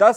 10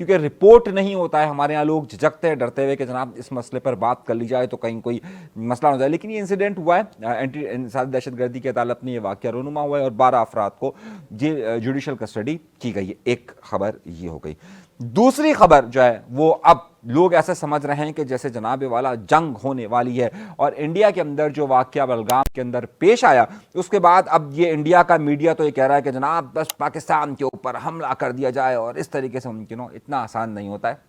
کیونکہ رپورٹ نہیں ہوتا ہے. ہمارے یہاں لوگ جھجکتے ہیں ڈرتے ہوئے کہ جناب اس مسئلے پر بات کر لی جائے تو کہیں کوئی مسئلہ ہو جائے. لیکن یہ انسیڈنٹ ہوا ہے, اینٹی انسداد دہشت گردی کی عدالت میں یہ واقعہ رونما ہوا ہے اور 12 افراد کو جوڈیشل کسٹڈی کی گئی ہے. ایک خبر یہ ہو گئی. دوسری خبر جو ہے وہ اب لوگ ایسے سمجھ رہے ہیں کہ جیسے جناب والا جنگ ہونے والی ہے, اور انڈیا کے اندر جو واقعہ بلگام کے اندر پیش آیا اس کے بعد اب یہ انڈیا کا میڈیا تو یہ کہہ رہا ہے کہ جناب بس پاکستان کے اوپر حملہ کر دیا جائے, اور اس طریقے سے ممکن ہو. اتنا آسان نہیں ہوتا ہے,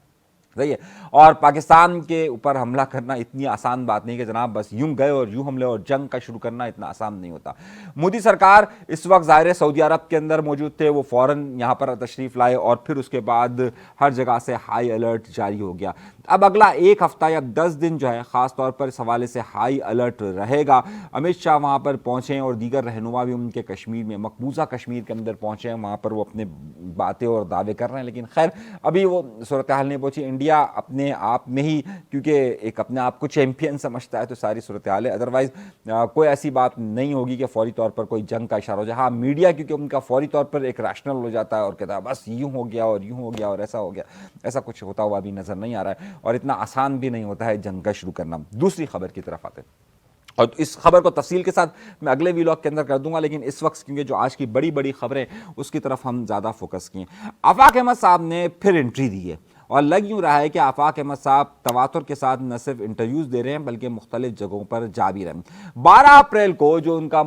صحیح ہے. اور پاکستان کے اوپر حملہ کرنا اتنی آسان بات نہیں کہ جناب بس یوں گئے اور یوں حملے اور جنگ کا شروع کرنا اتنا آسان نہیں ہوتا. مودی سرکار اس وقت ظاہر سعودی عرب کے اندر موجود تھے, وہ فوراً یہاں پر تشریف لائے اور پھر اس کے بعد ہر جگہ سے ہائی الرٹ جاری ہو گیا. اب اگلا ایک ہفتہ یا 10 دن جو ہے خاص طور پر اس حوالے سے ہائی الرٹ رہے گا. امت شاہ وہاں پر پہنچے اور دیگر رہنما بھی ان کے کشمیر میں, مقبوضہ کشمیر کے اندر پہنچے ہیں, وہاں پر وہ اپنے باتیں اور دعوے کر رہے ہیں. لیکن خیر ابھی وہ صورتحال نہیں پہنچی. انڈیا اپنے آپ میں ہی کیونکہ ایک اپنے آپ کو چیمپئن سمجھتا ہے تو ساری صورتحال ہے, ادروائز کوئی ایسی بات نہیں ہوگی کہ فوری طور پر کوئی جنگ کا اشارہ ہو جائے. ہاں میڈیا کیونکہ ان کا فوری طور پر ایک ریشنل ہو جاتا ہے اور کہتا ہے بس یوں ہو گیا اور یوں ہو گیا اور ایسا ہو گیا, ایسا کچھ ہوتا ہوا ابھی نظر نہیں آ رہا ہے اور اتنا آسان بھی نہیں ہوتا ہے جنگ کا شروع کرنا. دوسری خبر کی طرف آتے ہیں اور اس خبر کو تفصیل کے ساتھ میں اگلے ویلاگ کے اندر کر دوں گا, لیکن اس وقت کیونکہ جو آج کی بڑی بڑی خبریں اس کی طرف ہم زیادہ فوکس کیے. آفاق احمد صاحب نے پھر انٹری دی ہے اور لگ یوں رہا ہے کہ آفاق احمد صاحب تواتر کے ساتھ نہ صرف انٹرویوز دے رہے ہیں بلکہ مختلف جگہوں پر جا بھی رہے ہیں. 12 اپریل کو جو ان کا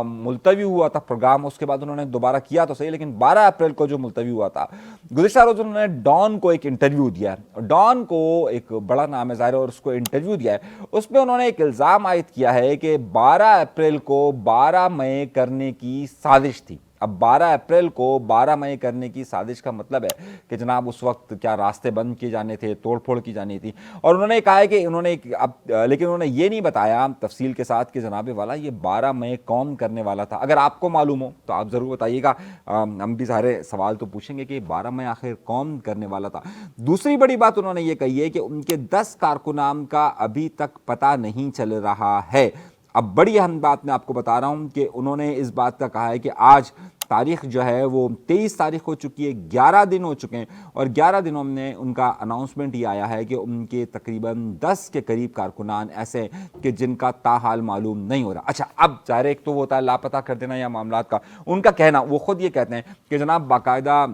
ملتوی ہوا تھا پروگرام, اس کے بعد انہوں نے دوبارہ کیا تو صحیح, لیکن 12 اپریل کو جو ملتوی ہوا تھا, گزشتہ روز انہوں نے ڈان کو ایک انٹرویو دیا ہے. ڈان کو ایک بڑا نام ہے ظاہر, اور اس کو انٹرویو دیا ہے. اس میں انہوں نے ایک الزام عائد کیا ہے کہ 12 اپریل کو 12 مئی کرنے کی سازش تھی. اب 12 اپریل کو 12 مئی کرنے کی سازش کا مطلب ہے کہ جناب اس وقت کیا راستے بند کیے جانے تھے, توڑ پھوڑ کی جانی تھی. اور انہوں نے کہا ہے کہ انہوں نے لیکن انہوں نے یہ نہیں بتایا تفصیل کے ساتھ کہ جناب والا یہ 12 مئی کون کرنے والا تھا. اگر آپ کو معلوم ہو تو آپ ضرور بتائیے گا, ہم بھی سارے سوال تو پوچھیں گے کہ 12 مئی آخر کون کرنے والا تھا. دوسری بڑی بات انہوں نے یہ کہی ہے کہ ان کے 10 کارکنان کا ابھی تک پتہ نہیں چل رہا ہے. اب بڑی اہم بات میں آپ کو بتا رہا ہوں کہ انہوں نے اس بات کا کہا ہے کہ آج تاریخ جو ہے وہ 23 تاریخ ہو چکی ہے, 11 دن ہو چکے ہیں, اور 11 دنوں میں ان کا اناؤنسمنٹ یہ آیا ہے کہ ان کے تقریباً 10 کے قریب کارکنان ایسے کہ جن کا تاحال معلوم نہیں ہو رہا. اچھا اب ظاہر ایک تو وہ ہوتا ہے لاپتہ کر دینا یا معاملات کا, ان کا کہنا, وہ خود یہ کہتے ہیں کہ جناب باقاعدہ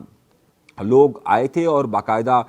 لوگ آئے تھے اور باقاعدہ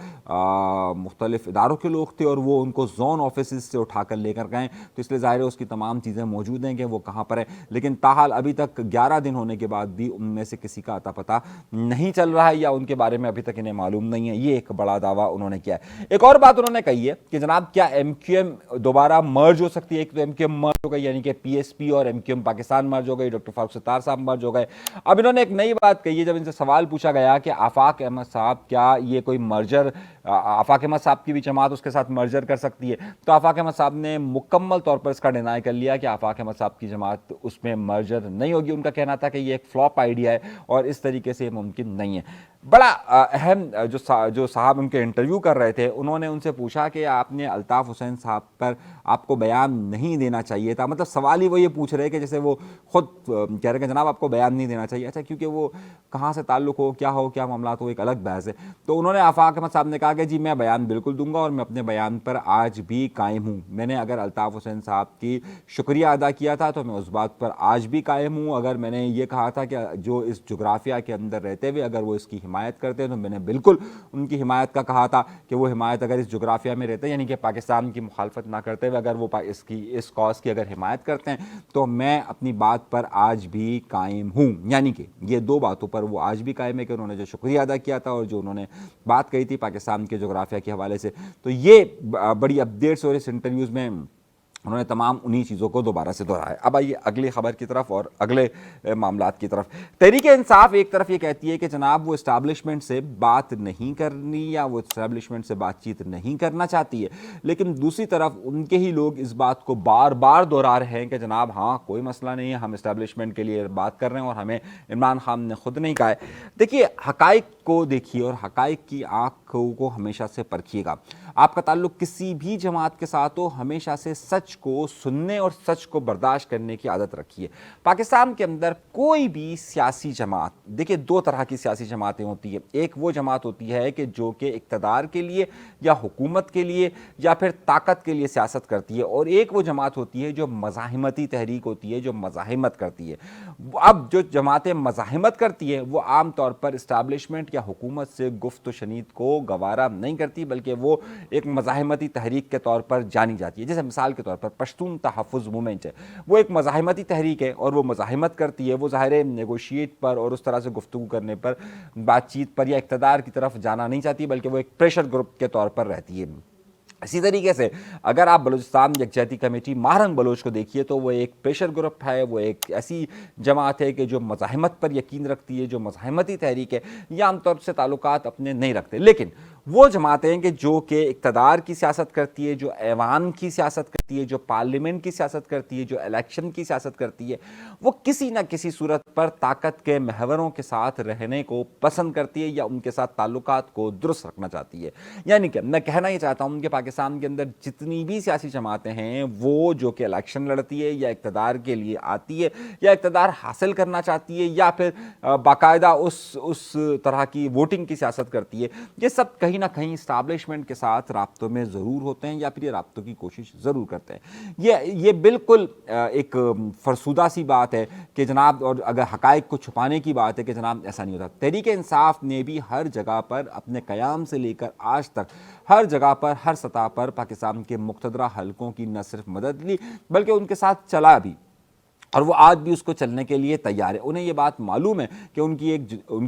مختلف اداروں کے لوگ تھے اور وہ ان کو زون آفیسز سے اٹھا کر لے کر گئے, تو اس لیے ظاہر ہے اس کی تمام چیزیں موجود ہیں کہ وہ کہاں پر ہے. لیکن تاحال ابھی تک 11 دن ہونے کے بعد بھی ان میں سے کسی کا اتا پتہ نہیں چل رہا ہے یا ان کے بارے میں ابھی تک انہیں معلوم نہیں ہے. یہ ایک بڑا دعویٰ انہوں نے کیا ہے. ایک اور بات انہوں نے کہی ہے کہ جناب کیا ایم کیو ایم دوبارہ مرج ہو سکتی ہے. ایک تو ایم کیو ایم مرج ہو گئی, یعنی کہ پی ایس پی اور ایم کیو ایم پاکستان مرج ہو گئی, ڈاکٹر فاروق ستار صاحب مرج ہو گئے. اب انہوں نے ایک نئی بات کہی ہے, جب ان سے سوال پوچھا گیا کہ آفاق احمد صاحب کیا یہ کوئی مرجر, آفاق احمد صاحب کی بھی جماعت اس کے ساتھ مرجر کر سکتی ہے, تو آفاق احمد صاحب نے مکمل طور پر اس کا ڈینائی کر لیا کہ آفاق احمد صاحب کی جماعت اس میں مرجر نہیں ہوگی. ان کا کہنا تھا کہ یہ ایک فلاپ آئیڈیا ہے اور اس طریقے سے یہ ممکن نہیں ہے. بڑا اہم جو صاحب ان کے انٹرویو کر رہے تھے, انہوں نے ان سے پوچھا کہ آپ نے الطاف حسین صاحب پر آپ کو بیان نہیں دینا چاہیے تھا. مطلب سوال ہی وہ یہ پوچھ رہے کہ جیسے وہ خود کہہ رہے کہ جناب آپ کو بیان نہیں دینا چاہیے. اچھا کیونکہ وہ کہاں سے تعلق ہو, کیا معاملات ہو, ایک الگ بحث ہے. تو انہوں نے آفاق احمد صاحب نے کہا کہ جی میں بیان بالکل دوں گا اور میں اپنے بیان پر آج بھی قائم ہوں. میں نے اگر الطاف حسین صاحب کی شکریہ ادا کیا تھا تو میں اس بات پر آج بھی قائم ہوں. اگر میں نے یہ کہا تھا کہ جو اس جغرافیہ کے اندر رہتے ہوئے اگر وہ اس کی حمایت کرتے ہیں تو میں نے بالکل ان کی حمایت کا کہا تھا کہ وہ حمایت اگر اس جغرافیہ میں رہتے ہیں, یعنی کہ پاکستان کی مخالفت نہ کرتے ہوئے اگر وہ اس کاز کی اگر حمایت کرتے ہیں تو میں اپنی بات پر آج بھی قائم ہوں. یعنی کہ یہ دو باتوں پر وہ آج بھی قائم ہے کہ انہوں نے جو شکریہ ادا کیا تھا اور جو انہوں نے بات کہی تھی پاکستان کے جغرافیہ کے حوالے سے. تو یہ بڑی اپڈیٹس اور اس انٹرویوز میں انہوں نے تمام انہی چیزوں کو دوبارہ سے دہرایا. اب آئیے اگلی خبر کی طرف اور اگلے معاملات کی طرف. تحریک انصاف ایک طرف یہ کہتی ہے کہ جناب وہ اسٹیبلشمنٹ سے بات نہیں کرنی یا وہ اسٹیبلشمنٹ سے بات چیت نہیں کرنا چاہتی ہے, لیکن دوسری طرف ان کے ہی لوگ اس بات کو بار بار دہرا رہے ہیں کہ جناب ہاں کوئی مسئلہ نہیں ہے, ہم اسٹیبلشمنٹ کے لیے بات کر رہے ہیں اور ہمیں عمران خان نے خود نہیں کہا ہے. دیکھیے حقائق کو دیکھیے اور حقائق کی آنکھ کو ہمیشہ سے پرکھیے گا. آپ کا تعلق کسی بھی جماعت کے ساتھ ہو، ہمیشہ سے سچ کو سننے اور سچ کو برداشت کرنے کی عادت رکھیے۔ پاکستان کے اندر کوئی بھی سیاسی جماعت، دیکھیے دو طرح کی سیاسی جماعتیں ہوتی ہیں، ایک وہ جماعت ہوتی ہے کہ جو کہ اقتدار کے لیے یا حکومت کے لیے یا پھر طاقت کے لیے سیاست کرتی ہے، اور ایک وہ جماعت ہوتی ہے جو مزاحمتی تحریک ہوتی ہے، جو مزاحمت کرتی ہے۔ اب جو جماعتیں مزاحمت کرتی ہیں وہ عام طور پر اسٹیبلشمنٹ یا حکومت سے گفت و شنید کو گوارا نہیں کرتی، بلکہ وہ ایک مزاحمتی تحریک کے طور پر جانی جاتی ہے۔ جیسے مثال کے طور پر پشتون تحفظ موومنٹ ہے، وہ ایک مزاحمتی تحریک ہے اور وہ مزاحمت کرتی ہے، وہ ظاہر ہے نیگوشیٹ پر اور اس طرح سے گفتگو کرنے پر، بات چیت پر یا اقتدار کی طرف جانا نہیں چاہتی، بلکہ وہ ایک پریشر گروپ کے طور پر رہتی ہے۔ اسی طریقے سے اگر آپ بلوچستان یکجہتی کمیٹی ماہرنگ بلوچ کو دیکھیے تو وہ ایک پریشر گروپ ہے، وہ ایک ایسی جماعت ہے کہ جو مزاحمت پر یقین رکھتی ہے، جو مزاحمتی تحریک ہے، یہ عام طور سے تعلقات اپنے نہیں رکھتے۔ لیکن وہ جماعتیں کہ جو کہ اقتدار کی سیاست کرتی ہے، جو ایوان کی سیاست کرتی ہے، جو پارلیمنٹ کی سیاست کرتی ہے، جو الیکشن کی سیاست کرتی ہے، وہ کسی نہ کسی صورت پر طاقت کے محوروں کے ساتھ رہنے کو پسند کرتی ہے یا ان کے ساتھ تعلقات کو درست رکھنا چاہتی ہے۔ یعنی کہ میں کہنا یہ چاہتا ہوں کہ پاکستان کے اندر جتنی بھی سیاسی جماعتیں ہیں وہ جو کہ الیکشن لڑتی ہے یا اقتدار کے لیے آتی ہے یا اقتدار حاصل کرنا چاہتی ہے یا پھر باقاعدہ اس طرح کی ووٹنگ کی سیاست کرتی ہے، یہ سب کہیں نہ کہیں اسٹیبلشمنٹ کے ساتھ رابطوں میں ضرور ہوتے ہیں یا پھر یہ رابطوں کی کوشش ضرور کرتے ہیں۔ یہ بالکل ایک فرسودہ سی بات ہے کہ جناب، اور اگر حقائق کو چھپانے کی بات ہے کہ جناب ایسا نہیں ہوتا۔ تحریک انصاف نے بھی ہر جگہ پر اپنے قیام سے لے کر آج تک ہر جگہ پر، ہر سطح پر پاکستان کے مقتدرہ حلقوں کی نہ صرف مدد لی بلکہ ان کے ساتھ چلا بھی، اور وہ آج بھی اس کو چلنے کے لیے تیار ہے۔ انہیں یہ بات معلوم ہے کہ ان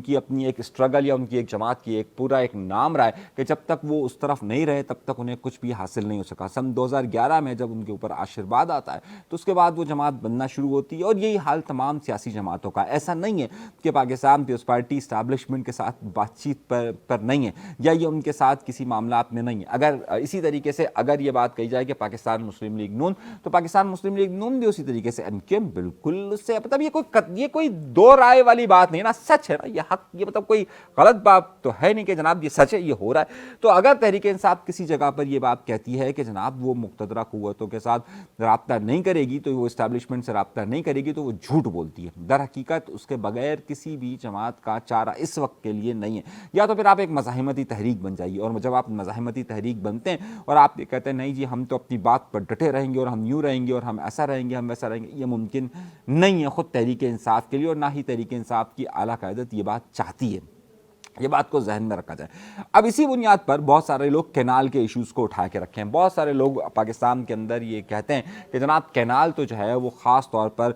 کی اپنی ایک اسٹرگل یا ان کی ایک جماعت کی ایک پورا ایک نام رہا ہے کہ جب تک وہ اس طرف نہیں رہے تب تک انہیں کچھ بھی حاصل نہیں ہو سکا۔ سن 2011 میں جب ان کے اوپر آشرواد آتا ہے تو اس کے بعد وہ جماعت بننا شروع ہوتی ہے، اور یہی حال تمام سیاسی جماعتوں کا۔ ایسا نہیں ہے کہ پاکستان پیپلز پارٹی اسٹیبلشمنٹ کے ساتھ بات چیت پر نہیں ہے یا یہ ان کے ساتھ کسی معاملات میں نہیں ہے۔ اگر اسی طریقے سے اگر یہ بات کہی جائے کہ پاکستان مسلم لیگ نون، تو پاکستان مسلم لیگ نون بھی اسی طریقے سے MQM بالکل اس سے مطلب یہ کوئی دو رائے والی بات نہیں نا، سچ ہے نا، یہ حق، یہ مطلب کوئی غلط بات تو ہے نہیں کہ جناب یہ سچ ہے، یہ ہو رہا ہے۔ تو اگر تحریک انصاف کسی جگہ پر یہ بات کہتی ہے کہ جناب وہ مقتدرہ قوتوں کے ساتھ رابطہ نہیں کرے گی، تو وہ اسٹیبلشمنٹ سے رابطہ نہیں کرے گی، تو وہ جھوٹ بولتی ہے۔ در حقیقت اس کے بغیر کسی بھی جماعت کا چارہ اس وقت کے لیے نہیں ہے۔ یا تو پھر آپ ایک مزاحمتی تحریک بن جائیے، اور جب آپ مزاحمتی تحریک بنتے ہیں اور آپ یہ کہتے ہیں نہیں جی ہم تو اپنی بات پر ڈٹے رہیں گے اور ہم یوں رہیں گے اور ہم ایسا رہیں گے، ہم ویسا رہیں گے، یہ ممکن نہیں ہے خود تحریک انصاف کے لیے، اور نہ ہی تحریک انصاف کی اعلیٰ قیادت یہ بات چاہتی ہے۔ یہ بات کو ذہن میں رکھا جائے۔ اب اسی بنیاد پر بہت سارے لوگ کینال کے ایشوز کو اٹھا کے رکھے ہیں۔ بہت سارے لوگ پاکستان کے اندر یہ کہتے ہیں کہ جناب کینال تو جو ہے وہ خاص طور پر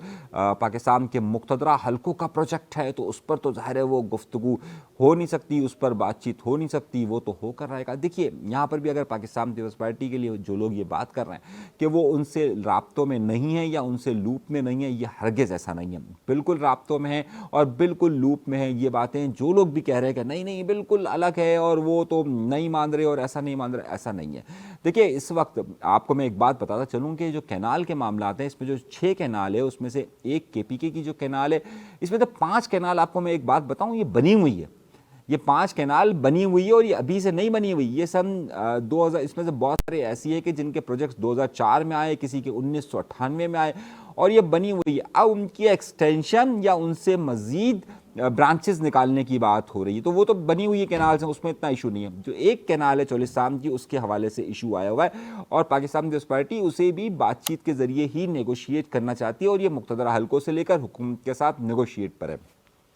پاکستان کے مقتدرہ حلقوں کا پروجیکٹ ہے، تو اس پر تو ظاہر ہے وہ گفتگو ہو نہیں سکتی، اس پر بات چیت ہو نہیں سکتی، وہ تو ہو کر رہے گا۔ دیکھیے یہاں پر بھی اگر پاکستان پیپلز پارٹی کے لیے جو لوگ یہ بات کر رہے ہیں کہ وہ ان سے رابطوں میں نہیں ہے یا ان سے لوپ میں نہیں ہے، یہ ہرگز ایسا نہیں ہے، بالکل رابطوں میں ہے اور بالکل لوپ میں ہے۔ یہ باتیں جو لوگ بھی کہہ رہے ہیں کہ نہیں بالکل الگ ہے اور وہ تو نہیں مان رہے اور ایسا نہیں مان رہے، ایسا نہیں ہے۔ دیکھیے اس وقت آپ کو میں ایک بات بتاتا چلوں کہ جو کینال کے معاملات ہیں، اس میں جو 6 کینال ہے اس میں سے ایک KPK کی جو کینال ہے، اس میں تو 5 کینال آپ کو میں ایک بات بتاؤں یہ بنی ہوئی ہے، یہ 5 کینال بنی ہوئی ہے اور یہ ابھی سے نہیں بنی ہوئی، یہ سن 2000، اس میں سے بہت سارے ایسی ہے کہ جن کے پروجیکٹس 2004 میں آئے، کسی کے 1998 میں آئے اور یہ بنی ہوئی ہے۔ اب ان کی ایکسٹینشن یا ان سے مزید برانچز نکالنے کی بات ہو رہی ہے، تو وہ تو بنی ہوئی کینالز ہیں، اس میں اتنا ایشو نہیں ہے۔ جو ایک کینال ہے چولستان کی، اس کے حوالے سے ایشو آیا ہوا ہے اور پاکستان پیپلز پارٹی اسے بھی بات چیت کے ذریعے ہی نیگوشیٹ کرنا چاہتی ہے اور یہ مقتدرہ حلقوں سے لے کر حکومت کے ساتھ نیگوشیٹ پر ہے۔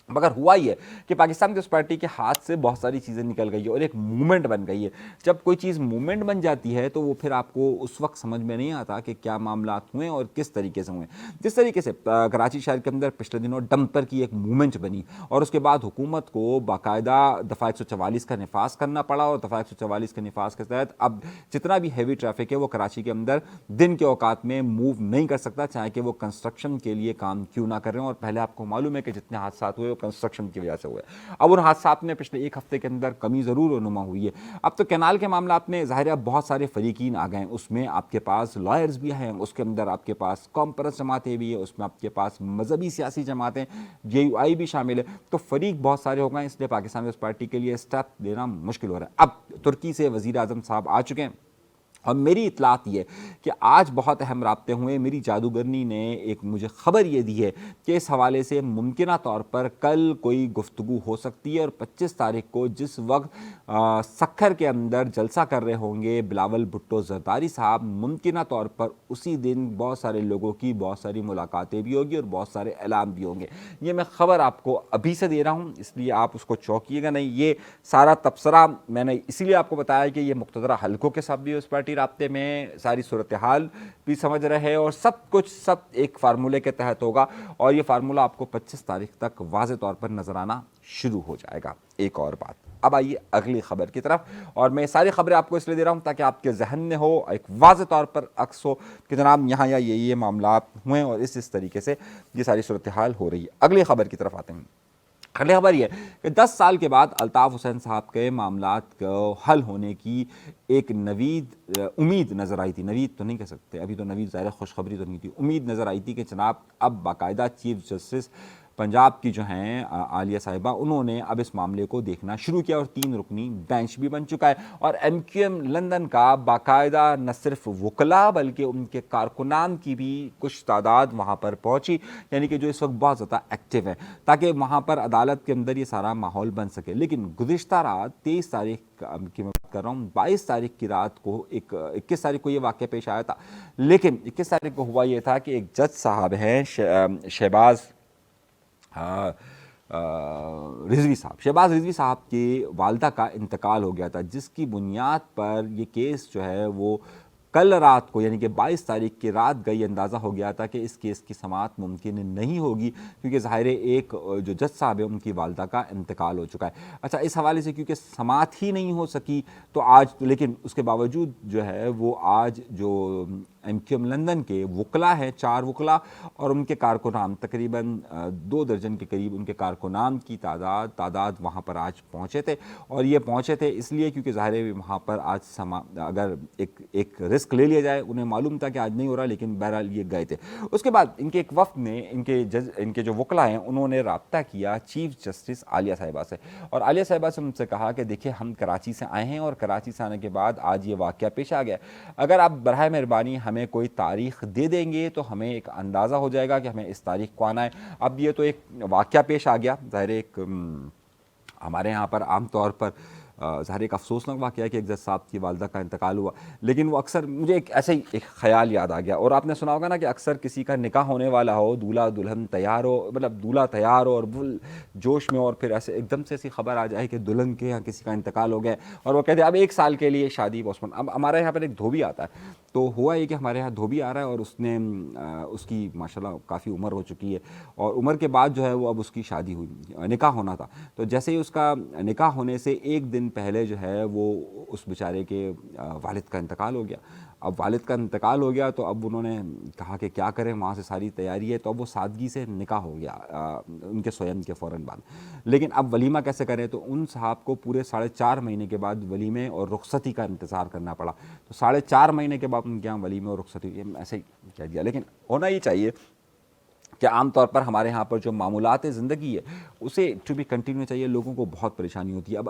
مگر ہوا یہ ہے کہ پاکستان پیپلز پارٹی کے ہاتھ سے بہت ساری چیزیں نکل گئی ہے اور ایک موومنٹ بن گئی ہے۔ جب کوئی چیز موومنٹ بن جاتی ہے تو وہ پھر آپ کو اس وقت سمجھ میں نہیں آتا کہ کیا معاملات ہوئے اور کس طریقے سے ہوئے۔ جس طریقے سے کراچی شہر کے اندر پچھلے دنوں ڈمپر کی ایک موومنٹ بنی اور اس کے بعد حکومت کو باقاعدہ دفعہ 144 کا نفاذ کرنا پڑا، اور دفعہ 144 کے نفاذ کے تحت اب جتنا بھی ہیوی ٹریفک ہے وہ کراچی کے اندر دن کے اوقات میں موو نہیں کر سکتا، چاہے کہ وہ کنسٹرکشن کے لیے کام کیوں نہ کر رہے ہوں۔ اور پہلے آپ کو معلوم ہے کہ جتنے حادثات ہوئے کنسٹرکشن کی وجہ سے ہوئے. اب ان حادثات میں پچھلے ایک ہفتے کے اندر کمی ضرور رونما ہوئی ہے. اب تو کینال کے معاملات میں ظاہر ہے بہت سارے فریقین آ گئے ہیں. اس میں آپ کے پاس لائرز بھی ہیں, اس کے اندر آپ کے پاس قوم پرست جماعتیں بھی ہیں, اس میں آپ کے پاس مذہبی سیاسی جماعتیں JUI بھی شامل ہے. تو فریق بہت سارے ہو گئے, اس لیے پاکستان پیپلز پارٹی کے لیے اسٹیپ لینا مشکل ہو رہا ہے. اب ترکی سے وزیر اعظم صاحب آ چکے ہیں اور میری اطلاعات یہ کہ آج بہت اہم رابطے ہوئے. میری جادوگرنی نے ایک مجھے خبر یہ دی ہے کہ اس حوالے سے ممکنہ طور پر کل کوئی گفتگو ہو سکتی ہے, اور 25 تاریخ کو جس وقت سکھر کے اندر جلسہ کر رہے ہوں گے بلاول بھٹو زرداری صاحب, ممکنہ طور پر اسی دن بہت سارے لوگوں کی بہت ساری ملاقاتیں بھی ہوگی اور بہت سارے اعلان بھی ہوں گے. یہ میں خبر آپ کو ابھی سے دے رہا ہوں, اس لیے آپ اس کو چوکیے گا نہیں. یہ سارا تبصرہ میں نے اسی لیے آپ کو بتایا کہ یہ مقتدرہ حلقوں کے ساتھ بھی اس پارٹی رابطے میں ساری صورتحال بھی سمجھ رہے اور سب ایک فارمولے کے تحت ہوگا, اور یہ فارمولہ آپ کو 25 تاریخ تک واضح طور پر نظر آنا شروع ہو جائے گا. ایک اور بات, اب آئیے اگلی خبر کی طرف, اور میں ساری خبریں آپ کو اس لیے دے رہا ہوں تاکہ آپ کے ذہن میں ہو, ایک واضح طور پر عکس ہو کہ جناب یہاں یا یہ معاملات ہوئے اور اس طریقے سے یہ ساری صورتحال ہو رہی ہے. اگلی خبر کی طرف آتے ہیں. اگلی خبر یہ کہ 10 سال کے بعد الطاف حسین صاحب کے معاملات کو حل ہونے کی ایک نوید امید نظر آئی تھی. نوید تو نہیں کہہ سکتے, ابھی تو نوید ظاہر خوشخبری تو نہیں تھی, امید نظر آئی تھی کہ جناب اب باقاعدہ چیف جسٹس پنجاب کی جو ہیں عالیہ صاحبہ, انہوں نے اب اس معاملے کو دیکھنا شروع کیا اور 3 رکنی بینچ بھی بن چکا ہے. اور MQM لندن کا باقاعدہ نہ صرف وکلاء بلکہ ان کے کارکنان کی بھی کچھ تعداد وہاں پر پہنچی, یعنی کہ جو اس وقت بہت زیادہ ایکٹیو ہیں, تاکہ وہاں پر عدالت کے اندر یہ سارا ماحول بن سکے. لیکن گزشتہ رات 23 تاریخ کی میں بات کر رہا ہوں, 22 تاریخ کی رات کو 21 تاریخ کو یہ واقعہ پیش آیا تھا, لیکن 21 تاریخ کو ہوا یہ تھا کہ ایک جج صاحب ہیں شہباز رضوی صاحب کی والدہ کا انتقال ہو گیا تھا, جس کی بنیاد پر یہ کیس جو ہے وہ کل رات کو یعنی کہ 22 تاریخ کی رات گئی اندازہ ہو گیا تھا کہ اس کیس کی سماعت ممکن نہیں ہوگی, کیونکہ ظاہر ایک جو جج صاحب ہے ان کی والدہ کا انتقال ہو چکا ہے. اچھا, اس حوالے سے کیونکہ سماعت ہی نہیں ہو سکی تو آج, لیکن اس کے باوجود جو ہے وہ آج جو MQM لندن کے وکلاء ہیں, 4 وکلاء اور ان کے کارکنان, تقریباً 2 درجن کے قریب ان کے کارکنان کی تعداد وہاں پر آج پہنچے تھے. اور یہ پہنچے تھے اس لیے کیونکہ ظاہر ہے وہاں پر آج اگر ایک رسک لے لیا جائے, انہیں معلوم تھا کہ آج نہیں ہو رہا, لیکن بہرحال یہ گئے تھے. اس کے بعد ان کے ایک وفد نے ان کے جو وکلاء ہیں انہوں نے رابطہ کیا چیف جسٹس عالیہ صاحبہ سے, اور عالیہ صاحبہ سے ان سے کہا کہ دیکھیں ہم کراچی سے آئے ہیں اور کراچی سے آنے کے بعد آج یہ واقعہ پیش آ گیا, اگر آپ براہ مہربانی ہمیں کوئی تاریخ دے دیں گے تو ہمیں ایک اندازہ ہو جائے گا کہ ہمیں اس تاریخ کو آنا ہے. اب یہ تو ایک واقعہ پیش آ گیا, ظاہر ایک ہمارے یہاں پر عام طور پر ظاہر ایک افسوسناک واقعہ ہے کہ ایک جج صاحب کی والدہ کا انتقال ہوا, لیکن وہ اکثر مجھے ایسے ہی ایک خیال یاد آ گیا, اور آپ نے سنا ہوگا نا کہ اکثر کسی کا نکاح ہونے والا ہو, دولہا دلہن تیار ہو, مطلب دولہا تیار ہو اور جوش میں, اور پھر ایسے ایک دم سے ایسی خبر آ جائے کہ دلہن کے یہاں کسی کا انتقال ہو گیا اور وہ کہتے ہیں اب 1 سال کے لیے شادی پوسٹپون. اب ہمارے یہاں پر ایک دھوبی آتا ہے, تو ہوا یہ کہ ہمارے یہاں دھوبی آ رہا ہے اور اس کی ماشاءاللہ کافی عمر ہو چکی ہے, اور عمر کے بعد جو ہے وہ اب اس کی شادی ہوئی, نکاح ہونا تھا. تو جیسے ہی اس کا نکاح ہونے سے 1 دن پہلے جو ہے وہ اس بیچارے کے والد کا انتقال ہو گیا. اب والد کا انتقال ہو گیا تو اب انہوں نے کہا کہ کیا کریں, وہاں سے ساری تیاری ہے, تو اب وہ سادگی سے نکاح ہو گیا ان کے سوئم کے فوراً بعد. لیکن اب ولیمہ کیسے کریں, تو ان صاحب کو پورے 4.5 مہینے کے بعد ولیمے اور رخصتی کا انتظار کرنا پڑا. تو 4.5 مہینے کے بعد ان کے یہاں ولیمے اور رخصتی, ایسے ہی کہہ دیا. لیکن ہونا ہی چاہیے کہ عام طور پر ہمارے ہاں پر جو معمولات زندگی ہے اسے ٹو بی کنٹینیو چاہیے. لوگوں کو بہت پریشانی ہوتی ہے. اب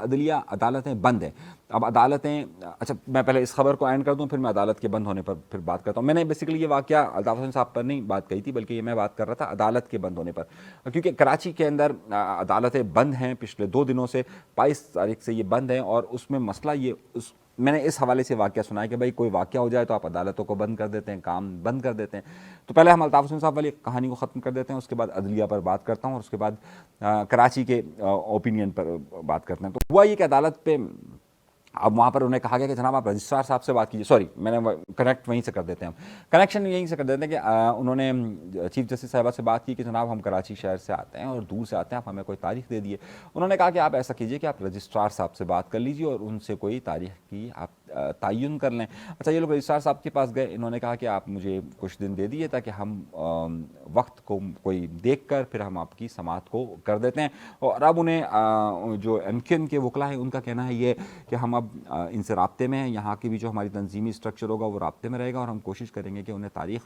عدالتیں بند ہیں. اب عدالتیں, اچھا میں پہلے اس خبر کو اینڈ کر دوں, پھر میں عدالت کے بند ہونے پر پھر بات کرتا ہوں. میں نے بیسیکلی یہ واقعہ الطاف حسین صاحب پر نہیں بات کہی تھی, بلکہ یہ میں بات کر رہا تھا عدالت کے بند ہونے پر, کیونکہ کراچی کے اندر عدالتیں بند ہیں پچھلے 2 دنوں سے. 22 تاریخ سے یہ بند ہیں, اور اس میں مسئلہ یہ میں نے اس حوالے سے واقعہ سنا ہے کہ بھائی کوئی واقعہ ہو جائے تو آپ عدالتوں کو بند کر دیتے ہیں, کام بند کر دیتے ہیں. تو پہلے ہم الطاف حسین صاحب والی کہانی کو ختم کر دیتے ہیں, اس کے بعد عدلیہ پر بات کرتا ہوں, اور اس کے بعد کراچی کے اوپینین پر بات کرتے ہیں. تو ہوا یہ کہ عدالت پہ اب وہاں پر انہیں کہا گیا کہ جناب آپ رجسٹرار صاحب سے بات کیجیے. سوری, میں نے کنیکٹ وہیں سے کر دیتے ہیں, کنیکشن یہیں سے کر دیتے ہیں کہ انہوں نے چیف جسٹس صاحبہ سے بات کی کہ جناب ہم کراچی شہر سے آتے ہیں اور دور سے آتے ہیں, آپ ہمیں کوئی تاریخ دے دیے. انہوں نے کہا کہ آپ ایسا کیجیے کہ آپ رجسٹرار صاحب سے بات کر لیجیے اور ان سے کوئی تاریخ کی آپ تعین کر لیں۔ اچھا یہ لوگ رجسٹرار صاحب کے پاس گئے، انہوں نے کہا کہ آپ مجھے کچھ دن دے دیے تاکہ ہم وقت کو کوئی دیکھ کر پھر ہم آپ کی سماعت کو کر دیتے ہیں۔ اور اب انہیں جو ایم کیو ایم کے وکلا ہیں ان کا کہنا ہے یہ کہ ہم اب ان سے رابطے میں ہیں، یہاں کی بھی جو ہماری تنظیمی اسٹرکچر ہوگا وہ رابطے میں رہے گا، اور ہم کوشش کریں گے کہ انہیں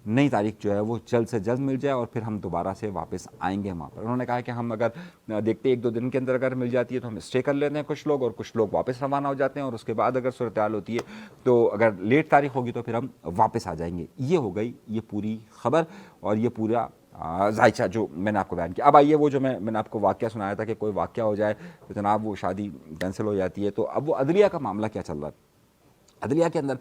نئی تاریخ جو ہے وہ جلد سے جلد مل جائے اور پھر ہم دوبارہ سے واپس آئیں گے وہاں پر۔ انہوں نے کہا کہ ہم اگر دیکھتے 1-2 دن کے اندر اگر مل جاتی ہے تو ہم اسٹے کر لیتے ہیں کچھ لوگ، اور کچھ لوگ واپس روانہ ہو جاتے ہیں، اور اس کے بعد اگر صورتحال ہوتی ہے تو اگر لیٹ تاریخ ہوگی تو پھر ہم واپس آ جائیں گے۔ یہ ہو گئی یہ پوری خبر اور یہ پورا ذائچہ جو میں نے آپ کو بیان کیا۔ اب آئیے وہ جو میں نے آپ کو واقعہ سنایا تھا کہ کوئی واقعہ ہو جائے تو جناب وہ شادی کینسل ہو جاتی ہے، تو اب وہ عدلیہ کا معاملہ کیا چل رہا ہے۔ عدلیہ کے اندر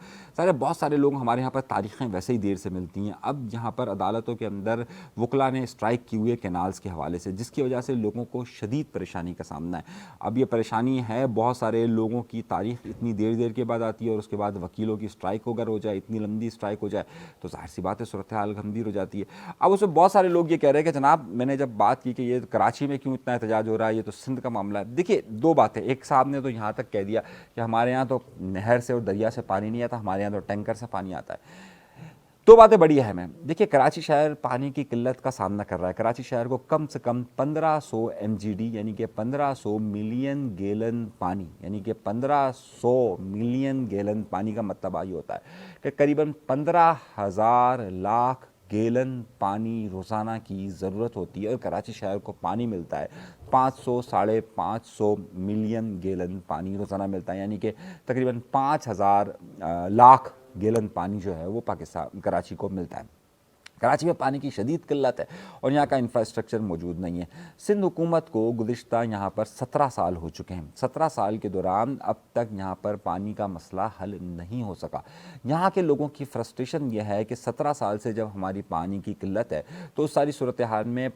بہت سارے لوگ ہمارے یہاں پر تاریخیں ویسے ہی دیر سے ملتی ہیں۔ اب یہاں پر عدالتوں کے اندر وکلا نے اسٹرائک کی ہوئی ہے کینالز کے حوالے سے، جس کی وجہ سے لوگوں کو شدید پریشانی کا سامنا ہے۔ اب یہ پریشانی ہے بہت سارے لوگوں کی تاریخ اتنی دیر کے بعد آتی ہے، اور اس کے بعد وکیلوں کی اسٹرائک اگر ہو جائے، اتنی لمبی اسٹرائک ہو جائے تو ظاہر سی بات ہے صورتحال گمبھیر ہو جاتی ہے۔ اب اس میں بہت سارے لوگ یہ کہہ رہے ہیں کہ جناب میں نے جب بات کی کہ یہ کراچی میں کیوں اتنا احتجاج ہو رہا ہے، یہ تو سندھ کا معاملہ ہے۔ دیکھیے 2 باتیں، ایک صاحب نے تو یہاں تک کہہ دیا کہ ہمارے یہاں تو نہر سے اور دریا سے پانی نہیں آتا، ہمارے یہاں تو ٹینکر سے پانی آتا ہے۔ 2 باتیں بڑی اہم ہیں۔ دیکھیے کراچی شہر پانی کی قلت کا سامنا کر رہا ہے۔ کراچی شہر کو کم سے کم 1500 MGD یعنی کہ 1500 ملین گیلن پانی، یعنی کہ 1500 ملین گیلن پانی کا مطلب یہ ہوتا ہے کہ قریباً 15,000 لاکھ گیلن پانی روزانہ کی ضرورت ہوتی ہے، اور کراچی شہر کو پانی ملتا ہے 500-550 ملین گیلن پانی روزانہ ملتا ہے، یعنی کہ تقریباً 5,000 لاکھ گیلن پانی جو ہے وہ پاکستان کراچی کو ملتا ہے۔ کراچی میں پانی کی شدید قلت ہے اور یہاں کا انفراسٹرکچر موجود نہیں ہے۔ سندھ حکومت کو گزشتہ یہاں پر 17 سال ہو چکے ہیں۔ 17 سال کے دوران اب تک یہاں پر پانی کا مسئلہ حل نہیں ہو سکا۔ یہاں کے لوگوں کی فرسٹریشن یہ ہے کہ 17 سال سے جب ہماری پانی کی قلت ہے تو اس ساری صورتحال میں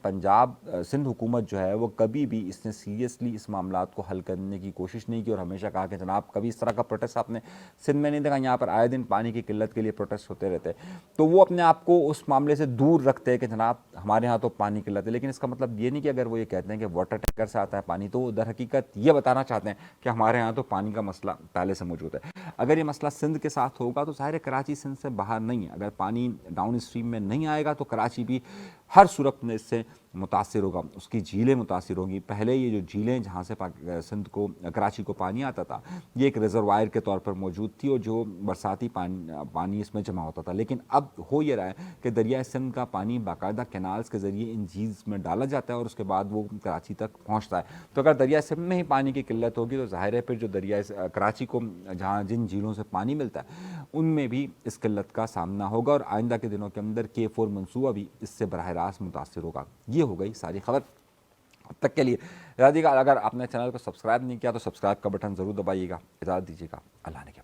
سندھ حکومت جو ہے وہ کبھی بھی اس نے سیریسلی اس معاملات کو حل کرنے کی کوشش نہیں کی، اور ہمیشہ کہا کہ جناب کبھی اس طرح کا پروٹیسٹ آپ نے سندھ میں نہیں دیکھا، یہاں پر آئے دن پانی کی قلت کے لیے پروٹیسٹ ہوتے رہتے، تو وہ اپنے آپ کو اس معاملے سے دور رکھتے ہیں کہ جناب ہمارے ہاں تو پانی کی قلت ہے۔ لیکن اس کا مطلب یہ نہیں کہ اگر وہ یہ کہتے ہیں کہ واٹر ٹینکر سے آتا ہے پانی، تو وہ در حقیقت یہ بتانا چاہتے ہیں کہ ہمارے ہاں تو پانی کا مسئلہ پہلے سے موجود ہے۔ اگر یہ مسئلہ سندھ کے ساتھ ہوگا تو ظاہر ہے کراچی سندھ سے باہر نہیں ہے، اگر پانی ڈاؤن اسٹریم میں نہیں آئے گا تو کراچی بھی ہر صورت میں اس سے متاثر ہوگا، اس کی جھیلیں متاثر ہوں گی۔ پہلے یہ جو جھیلیں جہاں سے سندھ کو کراچی کو پانی آتا تھا یہ ایک ریزروائر کے طور پر موجود تھی، اور جو برساتی پانی اس میں جمع ہوتا تھا، لیکن اب ہو یہ رہا ہے کہ دریائے سندھ کا پانی باقاعدہ کینالز کے ذریعے ان جھیلز میں ڈالا جاتا ہے اور اس کے بعد وہ کراچی تک پہنچتا ہے۔ تو اگر دریائے سندھ میں ہی پانی کی قلت ہوگی تو ظاہر ہے پھر جو دریائے کراچی کو جہاں جن جھیلوں سے پانی ملتا ہے ان میں بھی اس قلت کا سامنا ہوگا، اور آئندہ کے دنوں کے اندر K4 منصوبہ بھی اس سے براہ راست متاثر ہوگا۔ یہ ہو گئی ساری خبر اب تک کے لیے۔ اجازت دیجیے گا، اگر آپ نے چینل کو سبسکرائب نہیں کیا تو سبسکرائب کا بٹن ضرور دبائیے گا۔ اجازت دیجیے گا، اللہ نے کیا